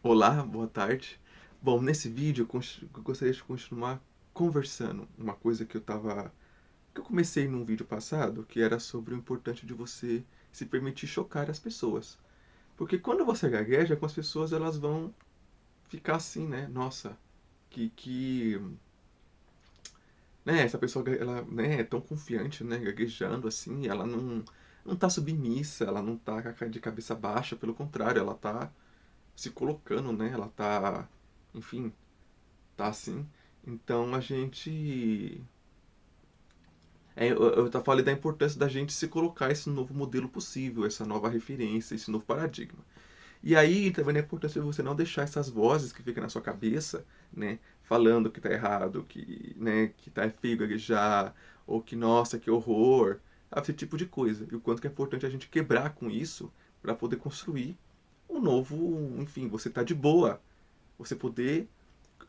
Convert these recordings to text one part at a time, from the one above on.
Olá, boa tarde. Bom, nesse vídeo eu gostaria de continuar conversando uma coisa que eu comecei num vídeo passado, que era sobre o importante de você se permitir chocar as pessoas. Porque quando você gagueja, com as pessoas elas vão ficar assim, né? Nossa, que né, essa pessoa ela, né, é tão confiante, né, gaguejando assim, ela não tá submissa, ela não tá de cabeça baixa, pelo contrário, ela tá se colocando, né? Ela tá, enfim, tá assim. Então a gente. Eu falei da importância da gente se colocar esse novo modelo possível, essa nova referência, esse novo paradigma. E aí também a importância de você não deixar essas vozes que ficam na sua cabeça, né, falando que tá errado, que, né, que tá feio gaguejar, ou que nossa, que horror, sabe, esse tipo de coisa. E o quanto que é importante a gente quebrar com isso para poder construir um novo, enfim, você tá de boa, você poder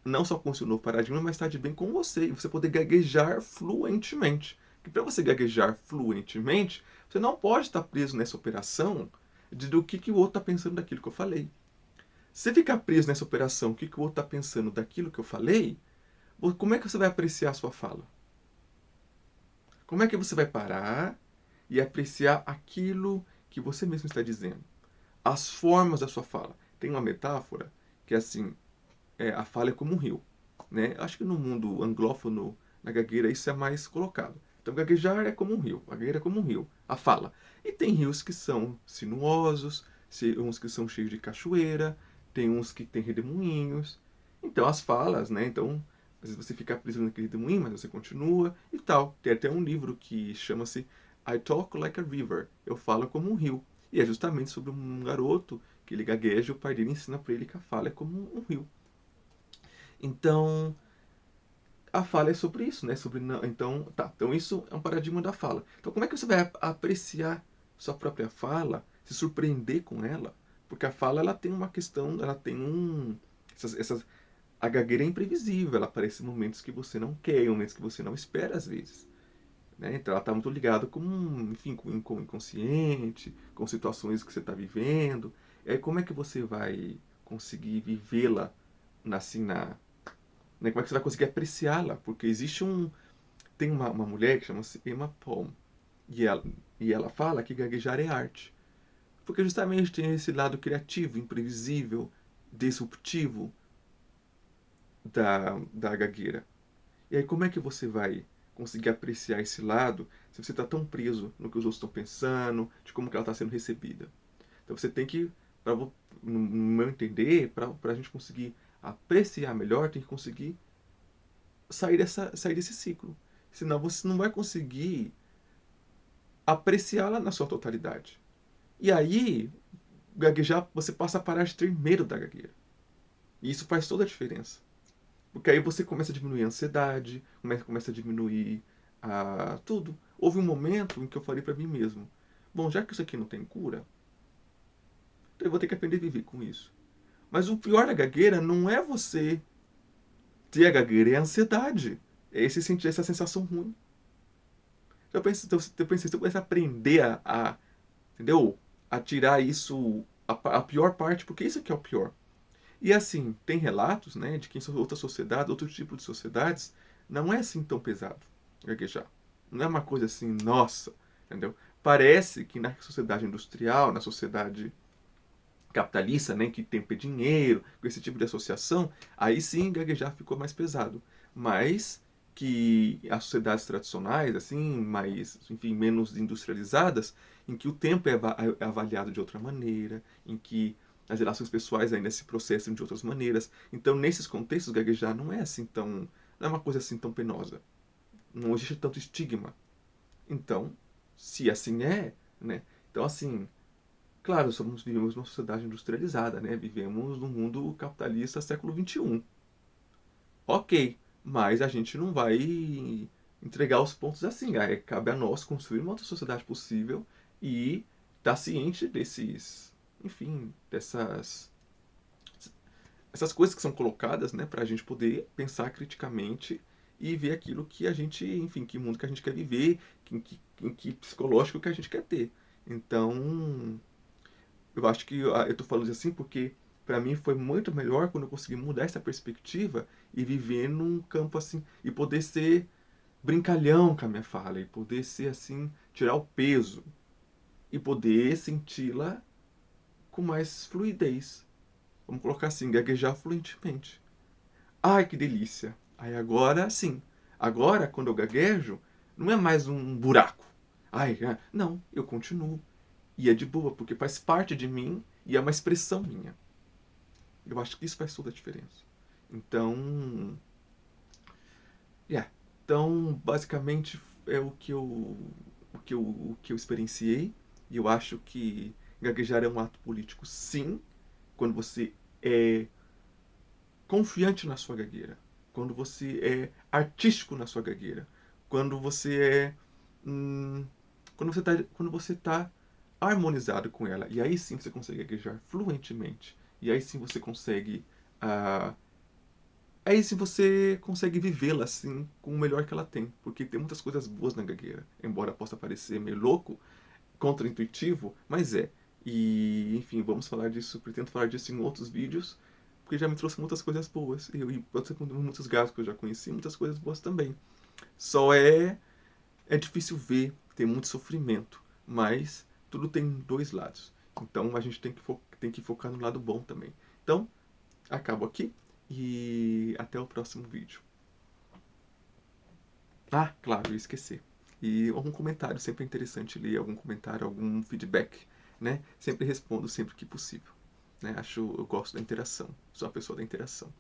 não só com o seu novo paradigma, mas estar de bem com você e você poder gaguejar fluentemente. Porque para você gaguejar fluentemente, você não pode estar preso nessa operação do que o outro está pensando daquilo que eu falei. Se ficar preso nessa operação, o que o outro está pensando daquilo que eu falei, como é que você vai apreciar a sua fala? Como é que você vai parar e apreciar aquilo que você mesmo está dizendo? As formas da sua fala. Tem uma metáfora que é assim, a fala é como um rio. Né? Acho que no mundo anglófono, na gagueira, isso é mais colocado. Então, gaguejar é como um rio, a gagueira é como um rio, a fala. E tem rios que são sinuosos, uns que são cheios de cachoeira, tem uns que tem redemoinhos. Então, as falas, né? Então, às vezes você fica preso naquele redemoinho, mas você continua e tal. Tem até um livro que chama-se I Talk Like a River, eu falo como um rio. E é justamente sobre um garoto que ele gagueja e o pai dele ensina para ele que a fala é como um rio. Então, a fala é sobre isso, né? Sobre não, então, tá. Então isso é um paradigma da fala. Então como é que você vai apreciar sua própria fala, se surpreender com ela? Porque a fala ela tem uma questão, ela tem a gagueira é imprevisível, ela aparece em momentos que você não quer, em momentos que você não espera às vezes. Né? Então ela está muito ligada com, enfim, com o inconsciente, com situações que você está vivendo. E aí como é que você vai conseguir vivê-la assim na, né? Como é que você vai conseguir apreciá-la? Porque existe um. Tem uma mulher que chama-se Emma Palm. E ela, e ela fala que gaguejar é arte. Porque justamente tem esse lado criativo, imprevisível, disruptivo da gagueira. E aí, como é que você vai conseguir apreciar esse lado se você está tão preso no que os outros estão pensando, de como que ela está sendo recebida? Então você tem que, pra, no meu entender, para a gente conseguir apreciar melhor, tem que conseguir sair desse ciclo. Senão você não vai conseguir apreciá-la na sua totalidade. E aí, gaguejar, você passa a parar de ter medo da gagueira. E isso faz toda a diferença. Porque aí você começa a diminuir a ansiedade, começa a diminuir tudo. Houve um momento em que eu falei para mim mesmo: bom, já que isso aqui não tem cura, então eu vou ter que aprender a viver com isso. Mas o pior da gagueira não é você ter a gagueira, é a ansiedade. É esse sentir essa sensação ruim. Eu pensei, se eu começar a aprender entendeu? A tirar isso, a pior parte, porque isso aqui é o pior. E assim, tem relatos, né, de que em outras sociedades, outro tipo de sociedades, não é assim tão pesado gaguejar. Não é uma coisa assim, nossa, entendeu? Parece que na sociedade industrial, na sociedade capitalista, né, que tem dinheiro, com esse tipo de associação, aí sim gaguejar ficou mais pesado. Mas que as sociedades tradicionais, assim, mais, enfim, menos industrializadas, em que o tempo é avaliado de outra maneira, em que as relações pessoais ainda se processam de outras maneiras. Então, nesses contextos, gaguejar não é assim tão, não é uma coisa assim tão penosa. Não existe tanto estigma. Então, se assim é, né? Então, assim, claro, vivemos numa sociedade industrializada, né? Vivemos num mundo capitalista século XXI. Ok, mas a gente não vai entregar os pontos assim. Aí cabe a nós construir uma outra sociedade possível e estar ciente desses, enfim, essas coisas que são colocadas, né, para a gente poder pensar criticamente e ver aquilo que a gente, enfim, que mundo que a gente quer viver, em que psicológico que a gente quer ter. Então, eu acho que eu tô falando assim porque para mim foi muito melhor quando eu consegui mudar essa perspectiva e viver num campo assim, e poder ser brincalhão com a minha fala, e poder ser assim, tirar o peso, e poder senti-la com mais fluidez. Vamos colocar assim, gaguejar fluentemente. Ai, que delícia! Aí agora sim, agora quando eu gaguejo, não é mais um buraco. Ai, não, eu continuo. E é de boa, porque faz parte de mim e é uma expressão minha. Eu acho que isso faz toda a diferença. Então, yeah. Então, basicamente é o que eu experienciei. E eu acho que gaguejar é um ato político, sim, quando você é confiante na sua gagueira, quando você é artístico na sua gagueira, quando você é hum, quando você tá harmonizado com ela, e aí sim você consegue gaguejar fluentemente, e aí sim você consegue ah, aí sim você consegue vivê-la assim com o melhor que ela tem, porque tem muitas coisas boas na gagueira, embora possa parecer meio louco, contraintuitivo, mas é. E, enfim, vamos falar disso, pretendo falar disso em outros vídeos, porque já me trouxe muitas coisas boas. E pode ser com muitos gatos que eu já conheci, muitas coisas boas também. Só é difícil ver, tem muito sofrimento, mas tudo tem dois lados. Então a gente tem que focar no lado bom também. Então, acabo aqui e até o próximo vídeo. Ah, claro, eu esqueci. E algum comentário, sempre é interessante ler algum comentário, algum feedback, né? Sempre respondo sempre que possível, né? Eu gosto da interação, sou uma pessoa da interação.